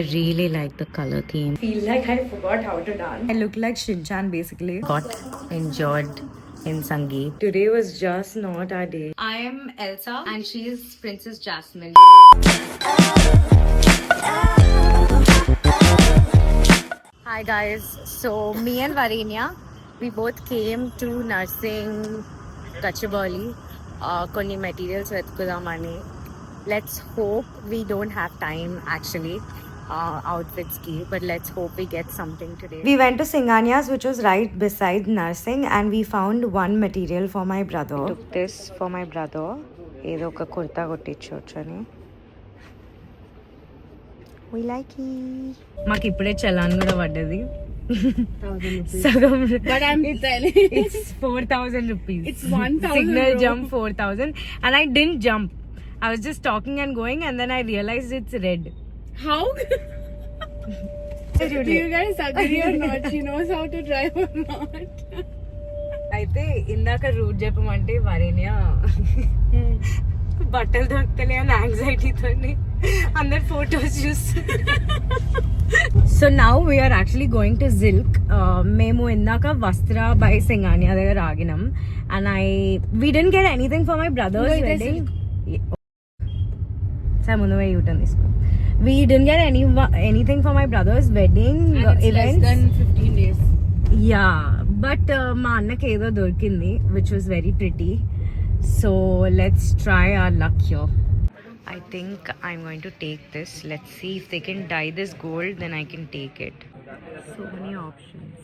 Really like the color theme. Feel like I forgot how to dance. I look like Shinchan basically. Got enjoyed in Sangeet. Today was just not our day. I am Elsa and she is Princess Jasmine. Hi guys, so me and Varenya, we both came to nursing Kachibali, కొన్ని materials వెతుకుదామని. Let's hope we don't have time actually. Outfits ki, but let's hope we get something today. We went to Singania's, which was right beside nursing, and we found one material for my brother. I took this for my brother. ఏదో ఒక kurta కొట్టించవచ్చని. We like it. మాకు ఇప్పుడే చలాన్ కూడా పడ్డది. సగం. But I'm telling it's 4,000 rupees. It's 1,000. Signal jump 4,000, and I didn't jump. I was just talking and going, and then I realized it's red. How? Do you guys agree or not? She knows how to drive or not? అయితే ఇందాక route చెప్పమంటే వరేనియా బట్టలు దొరకలే అని యాంగ్జైటీతో అందరు photos చూస్తారు. So now we are actually going to జిల్క్. మేము ఇందాక వస్త్ర బై సింగానియా దగ్గర ఆగినాం and we didn't get anything for my brothers wedding. Sir ముందు యూటర్న్ తీసుకో. We didn't get anything for my brother's wedding events. Less than 15 days. Yeah, but మా అన్నకి ఏదో దొరికింది which was very pretty. So let's try our luck here. I think I'm going to take this. Let's see if they can dye this gold, then I can take it. So many options.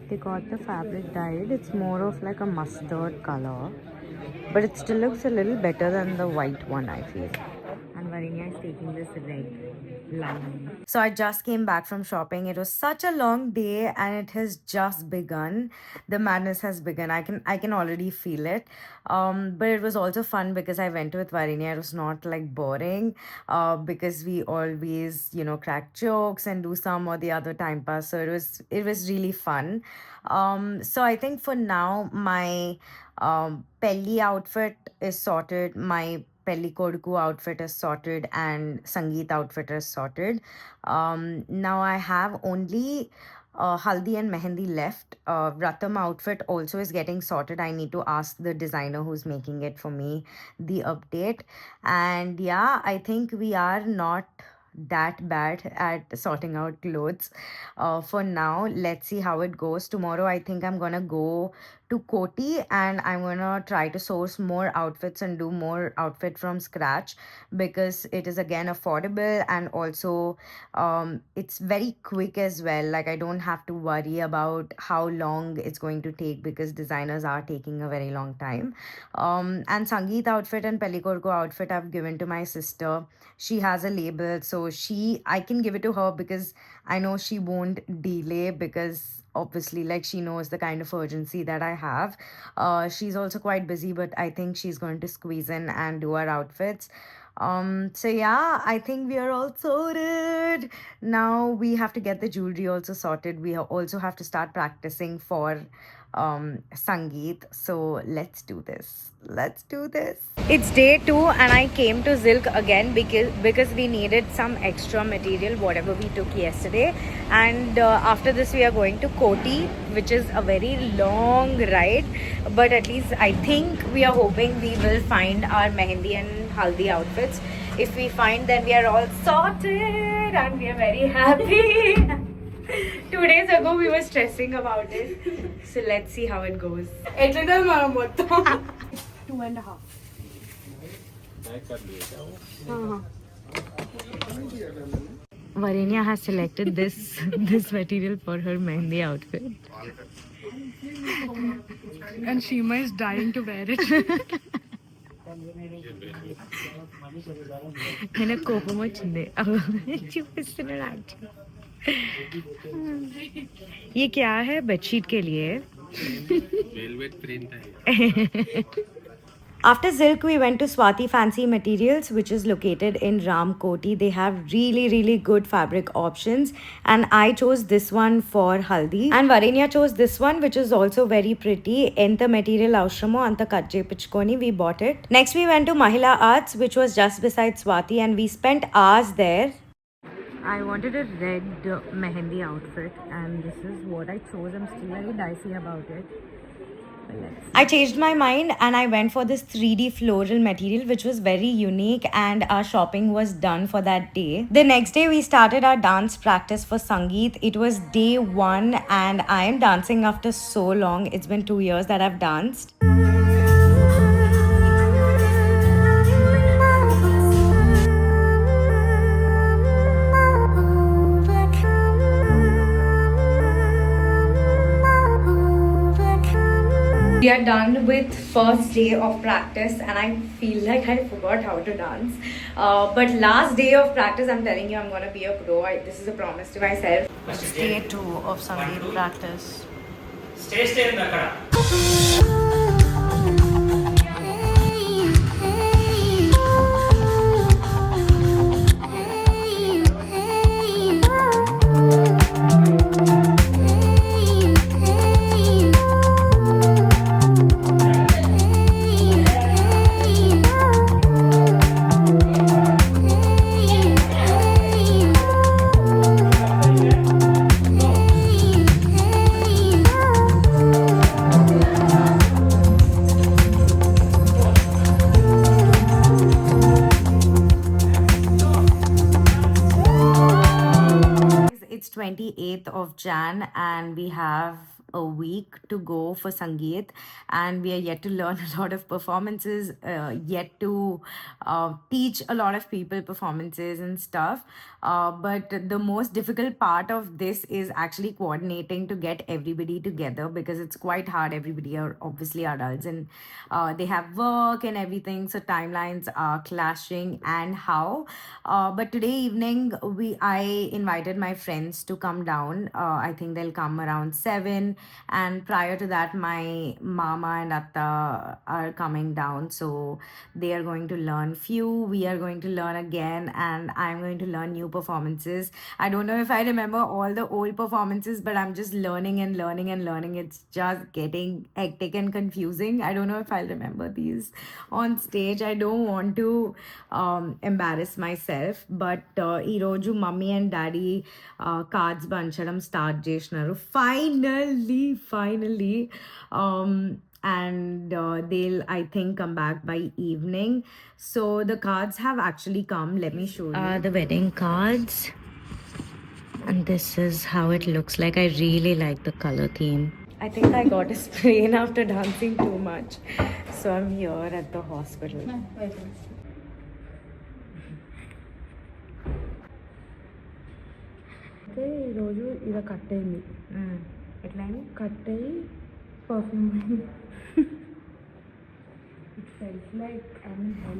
They got the fabric dyed. It's more of like a mustard color, but it still looks a little better than the white one, I feel. And Varenya is taking this red line. So I just came back from shopping. It was such a long day and it has just begun. The madness has begun. I can already feel it. But it was also fun because I went with Varenya. It was not like boring because we always, crack jokes and do some or the other time pass. So it was really fun. So I think for now my Pelli outfit is sorted. My Pelli Koduku outfit is sorted and Sangeet outfit is sorted. Now I have only Haldi and Mehendi left. Vratam outfit also is getting sorted. I need to ask the designer who's making it for me the update. And yeah, I think we are not that bad at sorting out clothes for now. Let's see how it goes. Tomorrow I think I'm gonna go to Koti and I'm gonna try to source more outfits and do more outfit from scratch because it is again affordable and also it's very quick as well. Like I don't have to worry about how long it's going to take because designers are taking a very long time. And Sangeet outfit and Pelli Koduku outfit I've given to my sister. She has a label, so I can give it to her because I know she won't delay because obviously like she knows the kind of urgency that I have. She's also quite busy, but I think she's going to squeeze in and do our outfits. So yeah, I think we are all sorted. Now we have to get the jewelry also sorted. We also have to start practicing for Sangeet. So let's do this. It's day 2 and I came to Zilk again because we needed some extra material whatever we took yesterday, and after this we are going to Koti, which is a very long ride, but at least I think we are hoping we will find our Mehendi and Haldi outfits. If we find, then we are all sorted and we are very happy. 2 days ago we were stressing about it, so let's see how it goes. 2.5. Varenya has selected this material for her Mehendi outfit. And Shima is dying to wear it. నేను కోపం వచ్చింది చూపిస్తున్నాడు actually. ये क्या है? Bedsheet के लिए velvet print है. After Zilk, we went to Swati Fancy Materials, which is located in Ramkoti. They have really, really good fabric options. And I chose this one for Haldi. And Varenya chose this one, which is also very pretty. Enta material avshramo anta cut chepichukoni we bought it. Next, we went to Mahila Arts, which was just beside Swati. And we spent hours there. I wanted a red mehendi outfit, and this is what I chose. I'm still very dicey about it. I changed my mind and I went for this 3D floral material, which was very unique, and our shopping was done for that day. The next day, we started our dance practice for Sangeet. It was day one, and I am dancing after so long. It's been 2 years that I've danced. We are done with first day of practice and I feel like I forgot how to dance. But last day of practice, I'm telling you, I'm gonna be a pro. This is a promise to myself. It's day 2 of Sangeet practice. Stay in the car. It's 28th of Jan and we have a week to go for Sangeet, and we are yet to learn a lot of performances, yet to teach a lot of people performances and stuff. But the most difficult part of this is actually coordinating to get everybody together, because it's quite hard. Everybody are obviously adults and they have work and everything, so timelines are clashing and how. But today evening I invited my friends to come down. I think they'll come around 7, and prior to that my mama and atta are coming down, so they are going to learn few, we are going to learn again, and I'm going to learn new performances. I don't know if I remember all the old performances, but I'm just learning and learning and learning. It's just getting hectic and confusing. I don't know if I'll remember these on stage. I don't want to embarrass myself, but ee roju mummy and daddy cards banchadam start chesinaru finally. And they'll, I think, come back by evening. So the cards have actually come. Let me show you the wedding cards, and this is how it looks like. I really like the color theme. I think I got a sprain after dancing too much, so I'm here at the hospital. అయితే ఈరోజు ఇలా cut అయింది, ఎట్లా అయింది? Cut అయ్యి perfume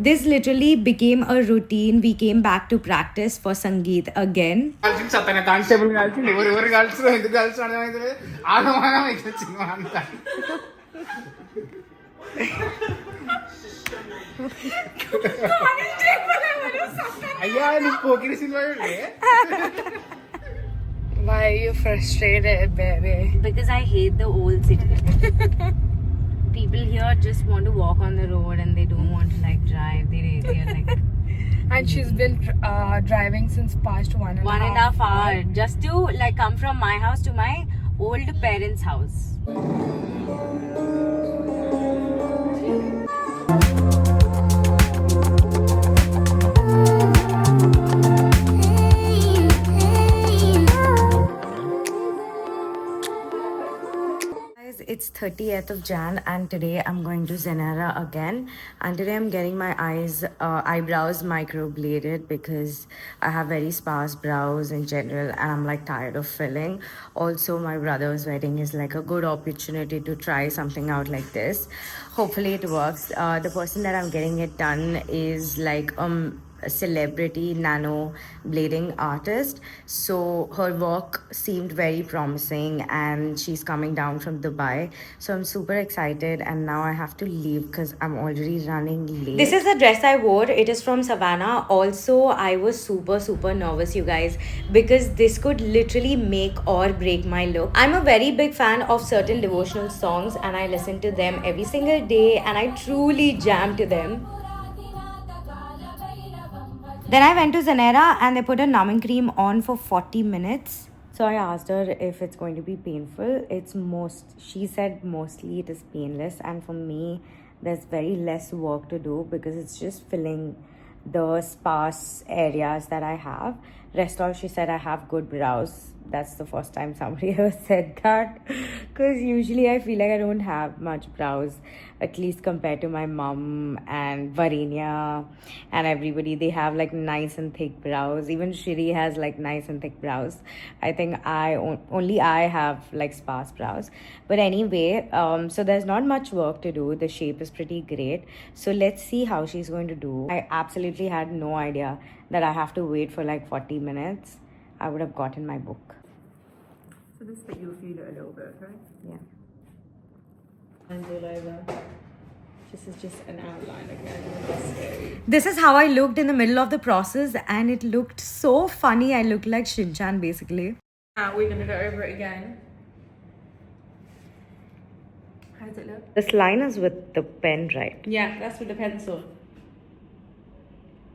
This literally became a routine. We came back to practice for Sangeet again. Constable కలిసి ఎవరు కలిసి ఎందుకు కలిసి అర్థమైతే ఆగమాగం అయితే సినిమా అంతా. అయ్యా నువ్వు Pokiri cinema Why are you frustrated, baby? Because I hate the old city. People here just want to walk on the road and they don't want to like drive. They're like And she's been driving since past 1.5 hours just to like come from my house to my old parents' house. It's 30th of Jan and today I'm going to Zenara again, and today I'm getting my eyebrows microbladed because I have very sparse brows in general and I'm like tired of filling. Also, my brother's wedding is like a good opportunity to try something out like this. Hopefully it works. The person that I'm getting it done is like a celebrity nano blading artist, so her work seemed very promising and she's coming down from Dubai, so I'm super excited. And now I have to leave because I'm already running late. This is the dress I wore. It is from Savannah. Also, I was super nervous, you guys, because this could literally make or break my look. I'm a very big fan of certain devotional songs and I listen to them every single day and I truly jam to them. Then I went to Zanera and they put a numbing cream on for 40 minutes. So I asked her if it's going to be painful. She said mostly it is painless, and for me, there's very less work to do because it's just filling the sparse areas that I have. Rest all, she said I have good brows. That's the first time somebody ever said that, because usually I feel like I don't have much brows, at least compared to my mom and Varenya and everybody. They have like nice and thick brows. Even Shiri has like nice and thick brows. I think only I have like sparse brows. But anyway, so there's not much work to do. The shape is pretty great. So let's see how she's going to do. I absolutely had no idea that I have to wait for like 40 minutes. I would have gotten my book. So this bit you'll feel it a little bit, right? Yeah. And all over. This is just an outline again. It's scary. This is how I looked in the middle of the process, and it looked so funny. I looked like Shin-chan basically. Now we're gonna go over it again. How does it look? This line is with the pen, right? Yeah, that's with the pencil.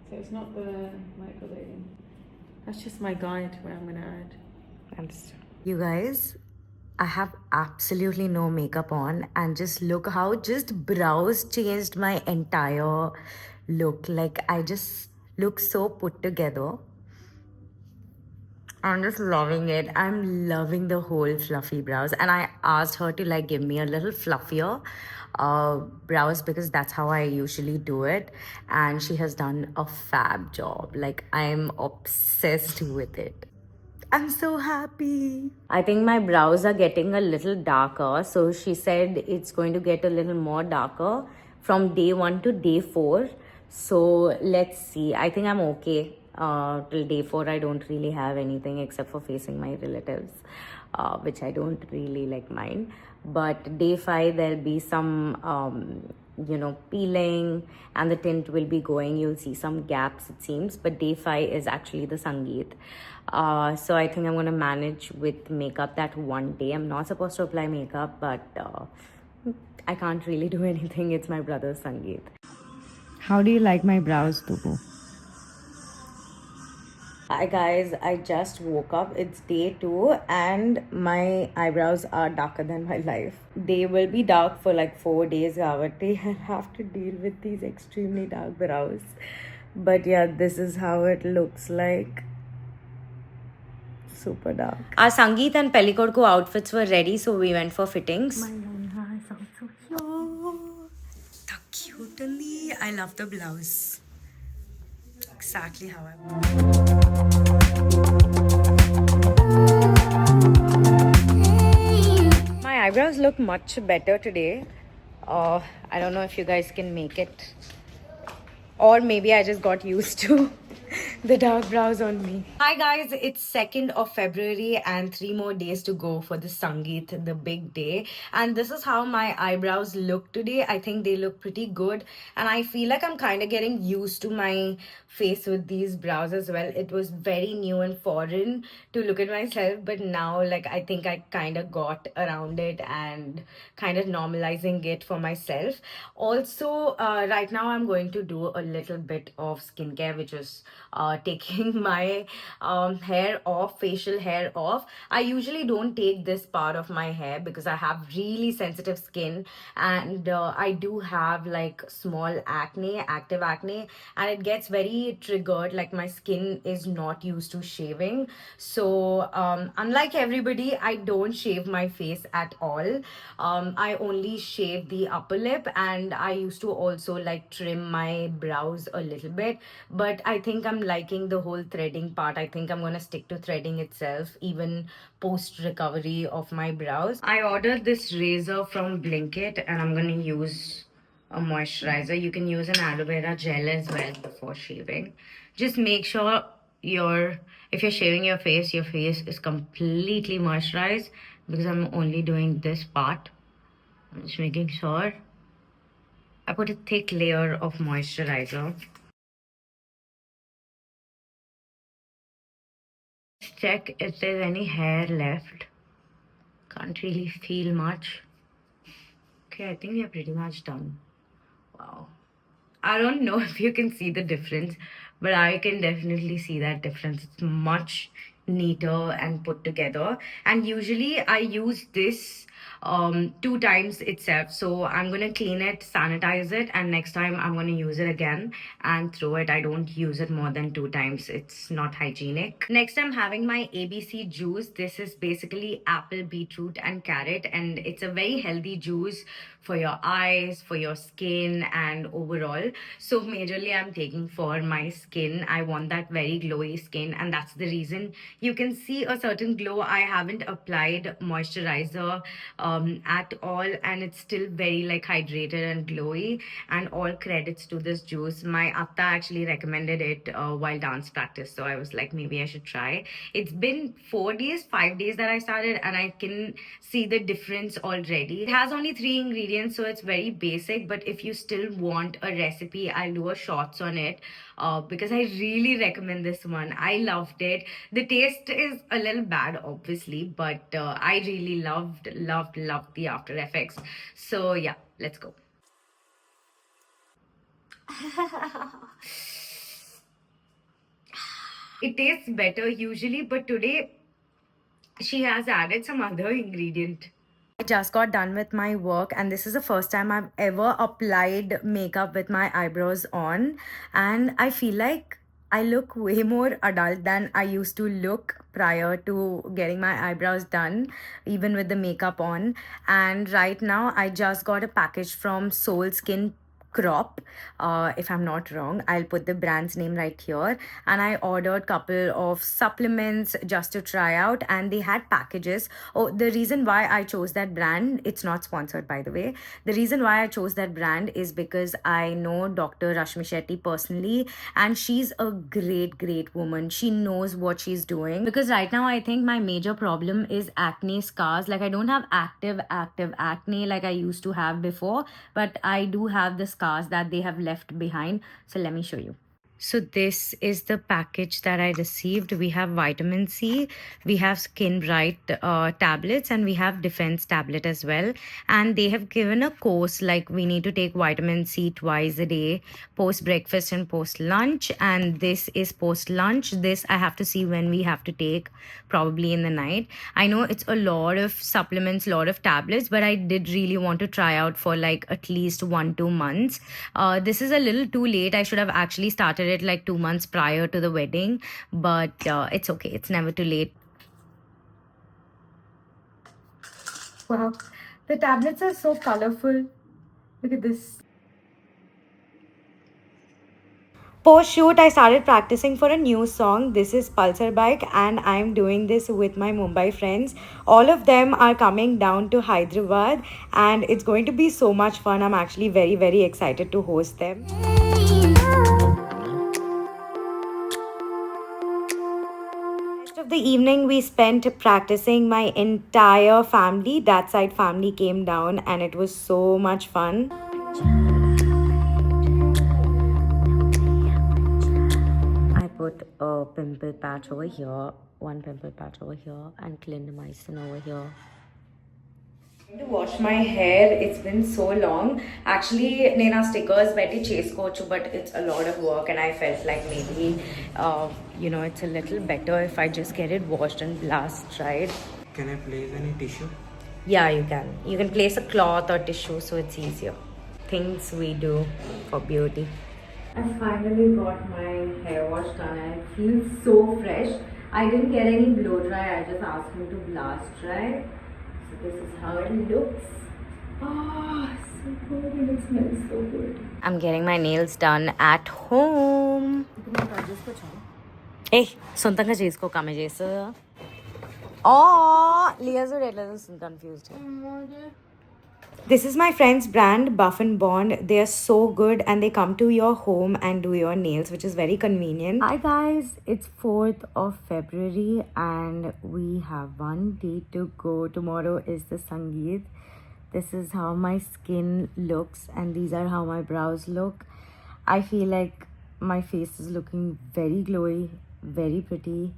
So it's not the microblading. That's just my guide where I'm gonna add. Understood. You guys, I have absolutely no makeup on, and just look how just brows changed my entire look. Like I just look so put together. I'm just loving it. I'm loving the whole fluffy brows, and I asked her to like give me a little fluffier brows because that's how I usually do it, and she has done a fab job. Like I'm obsessed with it. I'm so happy. I think my brows are getting a little darker. So she said it's going to get a little more darker from day 1 to day 4. So let's see. I think I'm okay. Till day 4, I don't really have anything except for facing my relatives, which I don't really like mind. But day 5, there'll be some peeling, and the tint will be going. You'll see some gaps, it seems, but day 5 is actually the Sangeet. So I think I'm going to manage with makeup that one day. I'm not supposed to apply makeup, but I can't really do anything. It's my brother's Sangeet. How do you like my brows, Tubu? Hi guys, I just woke up. It's day 2 and my eyebrows are darker than my life. They will be dark for like 4 days, Gavati. I'll have to deal with these extremely dark brows. But yeah, this is how it looks like. Super dark. Our Sangeet and Pellicoat outfits were ready, so we went for fittings. My Nana is also here. So cutely. I love the blouse. Exactly how I want. My eyebrows look much better today. I don't know if you guys can make it, or maybe I just got used to the dark brows on me. Hi guys, it's 2nd of February and 3 more days to go for the Sangeet, the big day. And this is how my eyebrows look today. I think they look pretty good, and I feel like I'm kind of getting used to my face with these brows as well. It was very new and foreign to look at myself, but now like I think I kind of got around it and kind of normalizing it for myself. Also, right now I'm going to do a little bit of skincare, which is taking my hair off, facial hair off. I usually don't take this part of my hair because I have really sensitive skin, and I do have like small acne, active acne, and it gets very triggered. Like my skin is not used to shaving. So unlike everybody, I don't shave my face at all. I only shave the upper lip, and I used to also like trim my brows a little bit, but I think I'm liking the whole threading part. I think I'm gonna stick to threading itself even post recovery of my brows. I ordered this razor from Blinkit, and I'm gonna use a moisturizer. You can use an aloe vera gel as well before shaving. Just make sure if you're shaving your face is completely moisturized, because I'm only doing this part. I'm just making sure I put a thick layer of moisturizer. Check if there's any hair left. Can't really feel much. Okay, I think we are pretty much done. Wow. I don't know if you can see the difference, but I can definitely see that difference. It's much neater and put together. And usually I use this 2 times itself. So I'm gonna clean it, sanitize it, and next time I'm gonna use it again and throw it. I don't use it more than 2 times. It's not hygienic. Next, I'm having my ABC juice. This is basically apple, beetroot, and carrot, and it's a very healthy juice for your eyes, for your skin, and overall. So majorly I'm taking for my skin. I want that very glowy skin, and that's the reason you can see a certain glow. I haven't applied moisturizer at all, and it's still very like hydrated and glowy. And all credits to this juice. My atta actually recommended it while dance practice, so I was like, maybe I should try. It's been 5 days that I started, and I can see the difference already. It has only 3 ingredients, so it's very basic, but if you still want a recipe, I'll do a shorts on it because I really recommend this one. I loved it. The taste is a little bad, obviously, but I really loved the after effects. So yeah, let's go. It tastes better usually, but today she has added some other ingredient. I just got done with my work, and this is the first time I've ever applied makeup with my eyebrows on, and I feel like I look way more adult than I used to look prior to getting my eyebrows done, even with the makeup on. And right now I just got a package from Soul Skin Crop, if I'm not wrong. I'll put the brand's name right here. And I ordered couple of supplements just to try out, and they had packages. Oh, the reason why I chose that brand, it's not sponsored by the way. The reason why I chose that brand is because I know Dr. Rashmi Shetty personally, and she's a great woman. She knows what she's doing. Because right now I think my major problem is acne scars. Like I don't have active acne like I used to have before, but I do have the scars that they have left behind. So let me show you. So this is the package that I received. We have vitamin C, we have Skin Bright tablets, and we have Defense tablet as well. And they have given a course like we need to take vitamin C twice a day, post breakfast and post lunch. And this is post lunch. This I have to see when we have to take, probably in the night. I know it's a lot of supplements, lot of tablets, but I did really want to try out for like at least 1-2 months. This is a little too late. I should have actually started it like 2 months prior to the wedding, but it's okay. It's never too late. Wow, the tablets are so colorful. Look at this. Post shoot, I started practicing for a new song. This is Pulsar Bike, and I'm doing this with my Mumbai friends. All of them are coming down to Hyderabad, and it's going to be so much fun. I'm actually very excited to host them. Of the evening we spent practicing. My entire family, that side family, came down, and it was so much fun. I put a pimple patch over here, one pimple patch over here, and clindamycin over here. To wash my hair, it's been so long. Actually, Nena stickers petti cheskochu, but it's a lot of work, and I felt like maybe it's a little better if I just get it washed and blast dried. Can I place any tissue? Yeah, you can. You can place a cloth or tissue, so it's easier. Things we do for beauty. I finally got my hair wash done, and it feels so fresh. I didn't get any blow dry. I just asked him to blast dry. So this is how it looks. Oh, so good, and it smells so good. I'm getting my nails done at home. Hey, sontanga chesko kame chestu. Oh, Leah's confused. This is my friend's brand, Buff and Bond. They are so good, and they come to your home and do your nails, which is very convenient. Hi guys, it's 4th of February and we have one day to go. Tomorrow is the Sangeet. This is how my skin looks, and these are how my brows look. I feel like my face is looking very glowy, very pretty.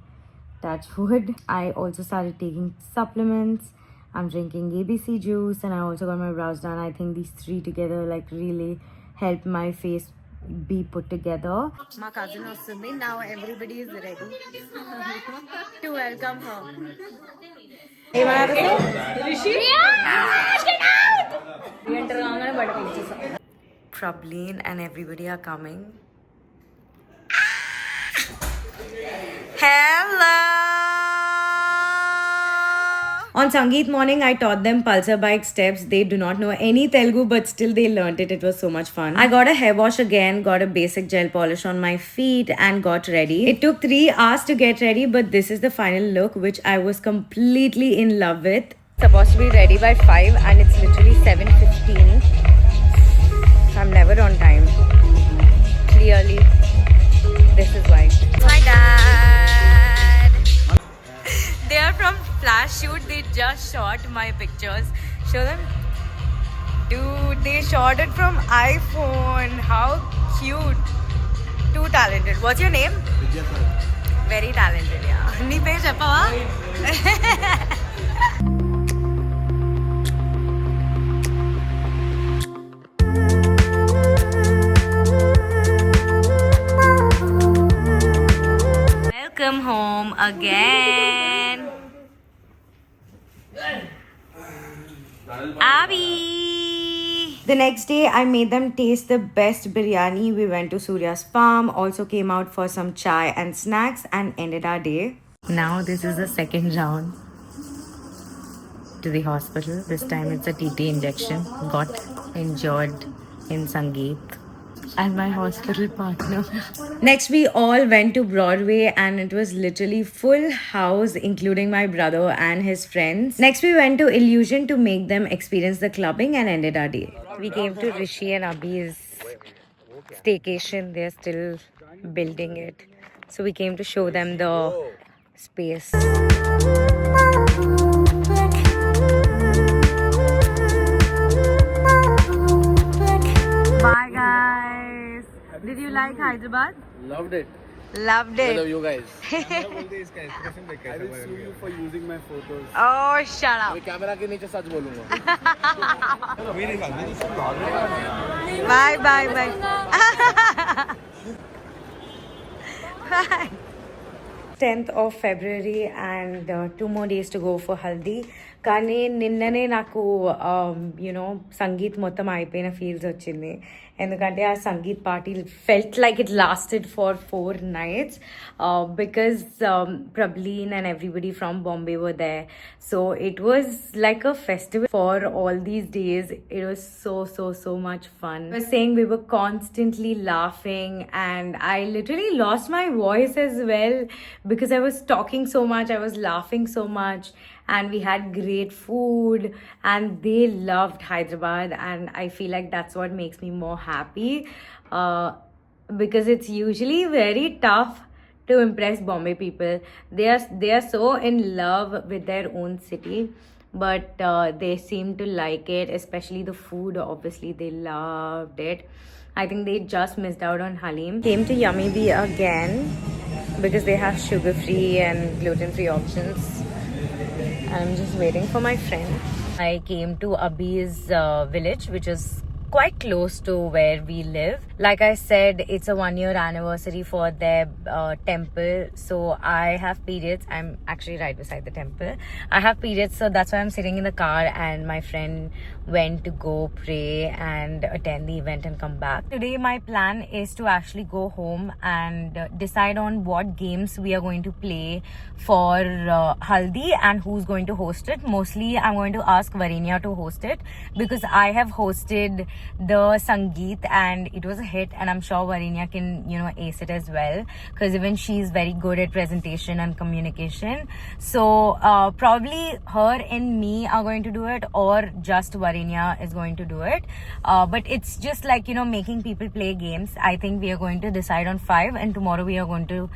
Touch wood. I also started taking supplements. I'm drinking ABC juice, and I also got my brows done. I think these 3 together like really help my face be put together. My cousin Osumi, now everybody is ready to welcome her. Prableen and everybody are coming. Hello! On Sangeet morning, I taught them pulsar bike steps. They do not know any Telugu, but still they learnt it. It was so much fun. I got a hair wash again, got a basic gel polish on my feet, and got ready. It took 3 hours to get ready, but this is the final look, which I was completely in love with. Supposed to be ready by 5 and it's literally 7:15. So I'm never on time. Clearly, this is why. My dad. They are from Flash Shoot. They just shot my pictures. Show them. Dude, they shot it from iPhone. How cute. Too talented. What's your name? Very talented, yeah. Nee page cheppava? Welcome home again. Abby. The next day, I made them taste the best biryani. We went to Surya's farm, also came out for some chai and snacks, and ended our day. Now this is the second round to the hospital. This time it's a TT injection. Got injured in Sangeet. And my hospital partner. Next, we all went to Broadway and it was literally full house, including my brother and his friends. Next, we went to Illusion to make them experience the clubbing and ended our day. We came to Rishi and Abhi's staycation. They're still building it. So we came to show them the space. Bye guys. Did you like Hyderabad? Loved it. Loved I love it. you guys. I will sue you for using my photos. Oh, shut up. मैं camera के नीचे सच बोलूंगा. Bye, bye, bye. Bye. 10th of February and 2 more days to go for Haldi. కానీ నిన్ననే నాకు సంగీత్ మొత్తం అయిపోయిన feels వచ్చింది ఎందుకంటే ఆ sangeet party felt like it lasted for 4 nights because Prableen and everybody from Bombay were there. So it was like a festival for all these days. It was so much fun. I was saying we were constantly laughing and I literally lost my voice as well because I was talking so much, I was laughing so much. And we had great food and they loved Hyderabad and I feel like that's what makes me more happy because it's usually very tough to impress Bombay people. They are so in love with their own city, but they seem to like it, especially the food. Obviously they loved it. I think they just missed out on Halim. Came to Yummy Bee again because they have sugar free and gluten free options. I'm just waiting for my friend. I came to Abhi's village, which is quite close to where we live. Like I said, it's a 1-year anniversary for their temple. So I have periods. I'm actually right beside the temple. I have periods, so that's why I'm sitting in the car and my friend went to go pray and attend the event and come back. Today my plan is to actually go home and decide on what games we are going to play for Haldi and who's going to host it. Mostly I'm going to ask Varinya to host it because I have hosted the Sangeet and it was a hit and I'm sure Varinya can ace it as well because even she's very good at presentation and communication. So probably her and me are going to do it or just Varinya is going to do it, but it's just like making people play games. I think we are going to decide on 5 and tomorrow we are going to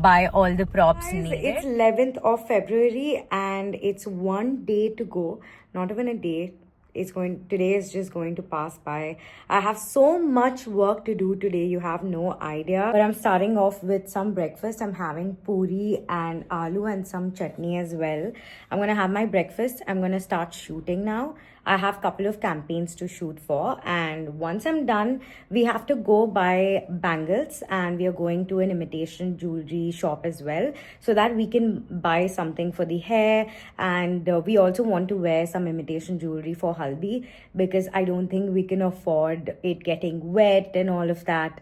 buy all the props needed. It's 11th of February and it's 1 day to go, not even a day. Today is just going to pass by. I have so much work to do today, you have no idea. But I'm starting off with some breakfast. I'm having puri and aloo and some chutney as well. I'm gonna have my breakfast. I'm gonna start shooting now. I have a couple of campaigns to shoot for, and once I'm done, we have to go buy bangles, and we are going to an imitation jewelry shop as well, so that we can buy something for the hair. And we also want to wear some imitation jewelry for haldi, because I don't think we can afford it getting wet and all of that.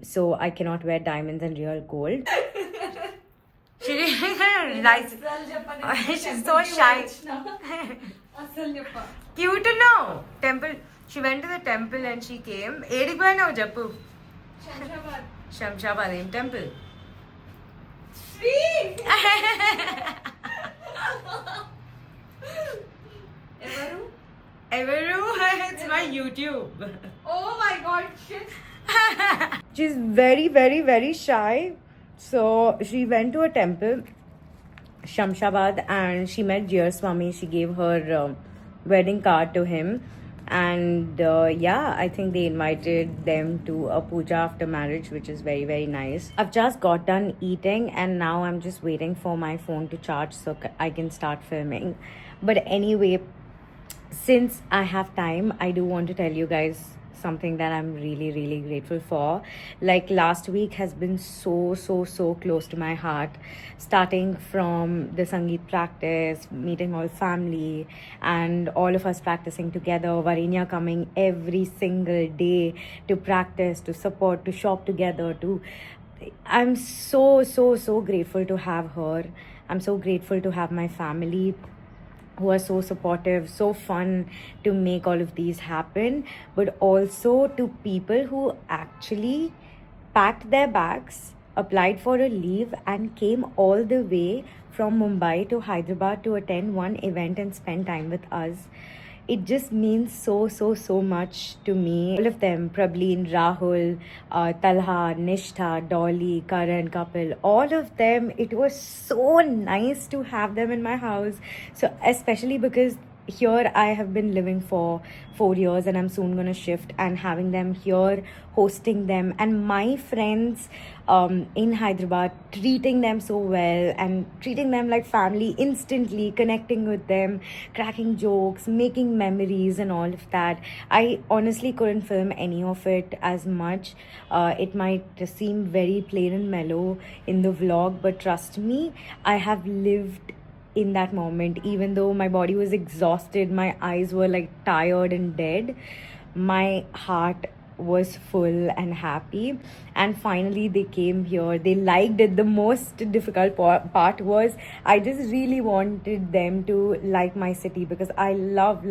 So I cannot wear diamonds and real gold. She didn't like. She's so shy. Cute no temple. She went to the temple and she came. Edikwa now Jappu. Shamshabad temple. Everu, it's my YouTube. Oh my god, shit. She's very, very, very shy. So she went to a temple, Shamshabad, and she met Jiyar Swami. She gave her wedding card to him. And yeah, I think they invited them to a puja after marriage, which is very, very nice. I've just got done eating and now I'm just waiting for my phone to charge so I can start filming. But anyway, since I have time, I do want to tell you guys something that I'm really, really grateful for. Like last week has been so close to my heart, starting from the Sangeet practice, meeting all family and all of us practicing together, Varinya coming every single day to practice, to support, to shop together, I'm so grateful to have her. I'm so grateful to have my family who are so supportive, so fun to make all of these happen, but also to people who actually packed their bags, applied for a leave and came all the way from Mumbai to Hyderabad to attend one event and spend time with us. It just means so much to me. All of them, Prableen, Rahul, Talha, Nishtha, Dolly, Karan, Kapil, all of them, it was so nice to have them in my house. So especially because here I have been living for 4 years and I'm soon gonna shift, and having them here, hosting them, and my friends in Hyderabad, treating them so well and treating them like family instantly, connecting with them, cracking jokes, making memories and all of that. I honestly couldn't film any of it as much. It might seem very plain and mellow in the vlog, but trust me, I have lived in that moment. Even though my body was exhausted, my eyes were like tired and dead, my heart was full and happy. And finally they came here, they liked it. The most difficult part was I just really wanted them to like my city, because I love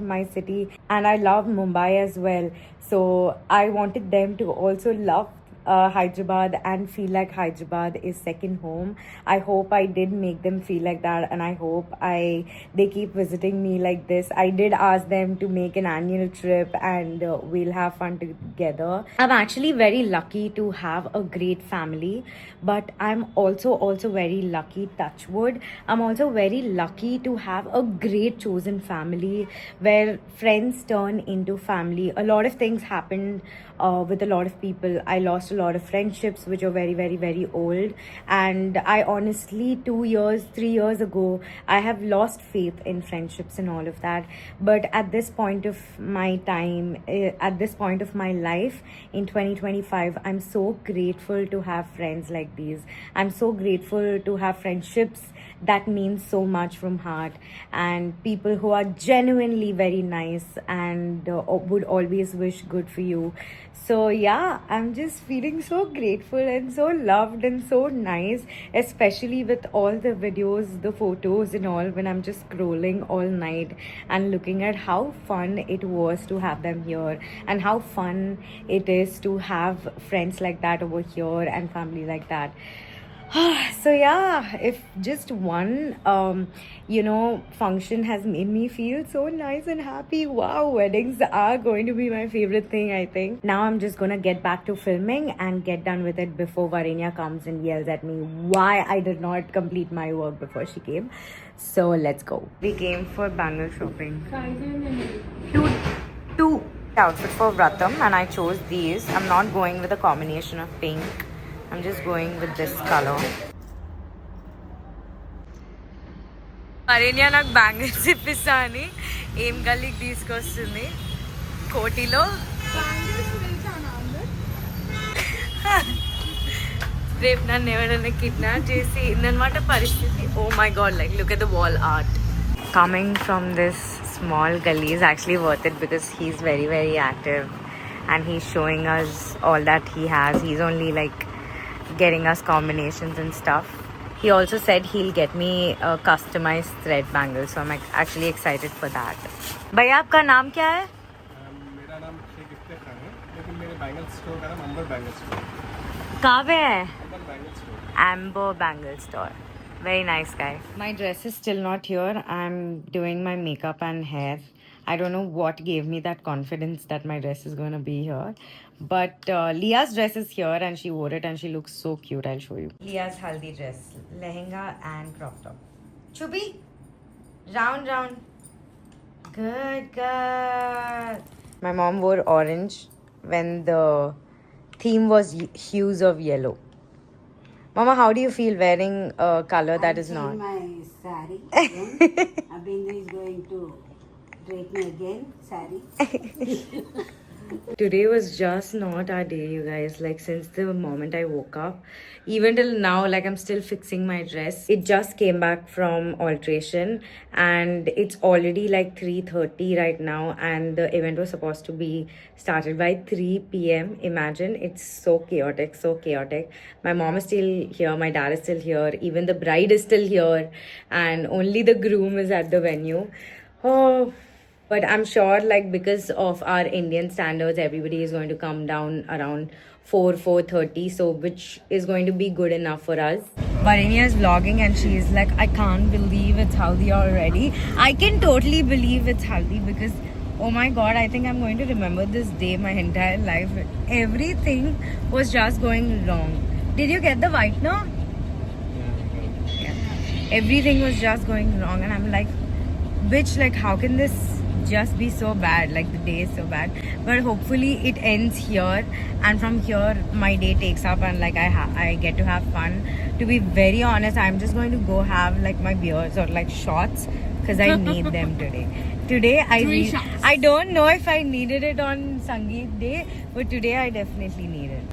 my city and I love Mumbai as well. So I wanted them to also love Hyderabad and feel like Hyderabad is second home. I hope I did make them feel like that, and I hope they keep visiting me like this. I did ask them to make an annual trip and we'll have fun together. I'm actually very lucky to have a great family, but I'm also very lucky, touch wood, I'm also very lucky to have a great chosen family where friends turn into family. A lot of things happened with a lot of people. I lost a lot of friendships which are very old, and I honestly 2 years 3 years ago I have lost faith in friendships and all of that. But at this point of my time, at this point of my life in 2025, I'm so grateful to have friends like these. I'm so grateful to have friendships that means so much from heart, and people who are genuinely very nice and would always wish good for you. So yeah, I'm just feeling so grateful and so loved and so nice, especially with all the videos, the photos and all, when I'm just scrolling all night and looking at how fun it was to have them here and how fun it is to have friends like that over here and family like that. So yeah, if just one function has made me feel so nice and happy, wow, weddings are going to be my favorite thing, I think. Now I'm just gonna get back to filming and get done with it before Varinya comes and yells at me why I did not complete my work before she came. So let's go. We came for bangle shopping. Two outfit for Vratam, and I chose these. I'm not going with a combination of pink. I'm just going with this color. Varenya నాకు bangles ఇప్పిస్తా అని ఏం గల్లీకి తీసుకొస్తుంది కోటిలో. రేపు నన్ను ఎవరైనా kidnap చేసి ఇందనమాట పరిస్థితి. Oh my God, like look at the wall art. Coming from this small gully is actually worth it because he's very, very active and he's showing us all that he has. He's only like getting us combinations and stuff. He also said he'll get me a customized thread bangle, so I'm actually excited for that. भैया आपका नाम क्या है? मेरा नाम शेख इफ्तिखार खान है, लेकिन मेरे बैंगल स्टोर का नाम अंबर बैंगल स्टोर। कहाँ पे है? Amber bangle store. Amber Bangle Store. Very nice guy. My dress is still not here. I'm doing my makeup and hair. I don't know what gave me that confidence that my dress is going to be here. But Leah's dress is here and she wore it and she looks so cute. I'll show you. Leah's haldi dress. Lehenga and crop top. Chubi. Round, round. Good girl. My mom wore orange when the theme was hues of yellow. Mama, how do you feel wearing a color that is not? My sari again. Abhindu is going to drape me again, sari. Today was just not our day, you guys. Like, since the moment I woke up, even till now, like, I'm still fixing my dress. It just came back from alteration and it's already like 3:30 right now, and the event was supposed to be started by 3 p.m. Imagine, it's so chaotic, so chaotic. My mom is still here, my dad is still here, even the bride is still here, and only the groom is at the venue. Oh, but I'm sure, like, because of our Indian standards, everybody is going to come down around 4:30, so which is going to be good enough for us. Varenya is vlogging and she's like, I can't believe it's haldi already. I can totally believe it's haldi because, oh my god, I think I'm going to remember this day my entire life. Everything was just going wrong. Did you get the whitener? Yeah. Everything was just going wrong and I'm like, bitch, like, how can this just be so bad? Like, the day is so bad, but hopefully it ends here and from here my day takes up and like I get to have fun. To be very honest, I'm just going to go have like my beers or like shots because I need them today. I don't know if I needed it on Sangeet day, but today I definitely need it.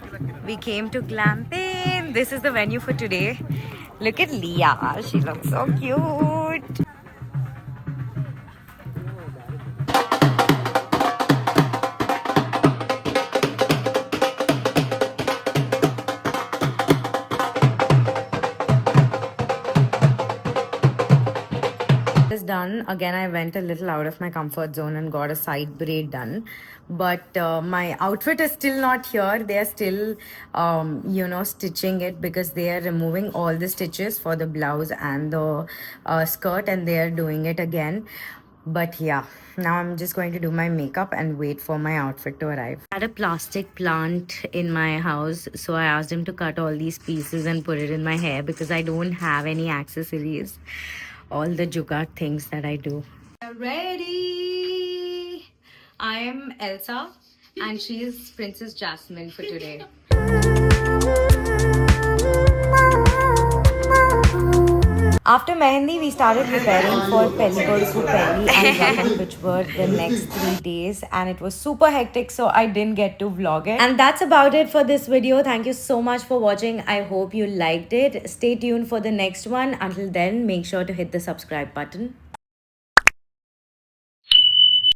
We came to Glamping. This is the venue for today. Look at Leah, she looks so cute. Done again. I went a little out of my comfort zone and got a side braid done, but my outfit is still not here. They are still stitching it because they are removing all the stitches for the blouse and the skirt and they are doing it again. But yeah, now I'm just going to do my makeup and wait for my outfit to arrive. I had a plastic plant in my house, so I asked him to cut all these pieces and put it in my hair because I don't have any accessories. All the jugaad things that I do. Ready! I am Elsa and she is Princess Jasmine for today. After Mehendi, we started preparing for Pelligodu Pelli and Gathan, which were the next 3 days, and it was super hectic, so I didn't get to vlog it. And that's about it for this video. Thank you so much for watching. I hope you liked it. Stay tuned for the next one. Until then, make sure to hit the subscribe button.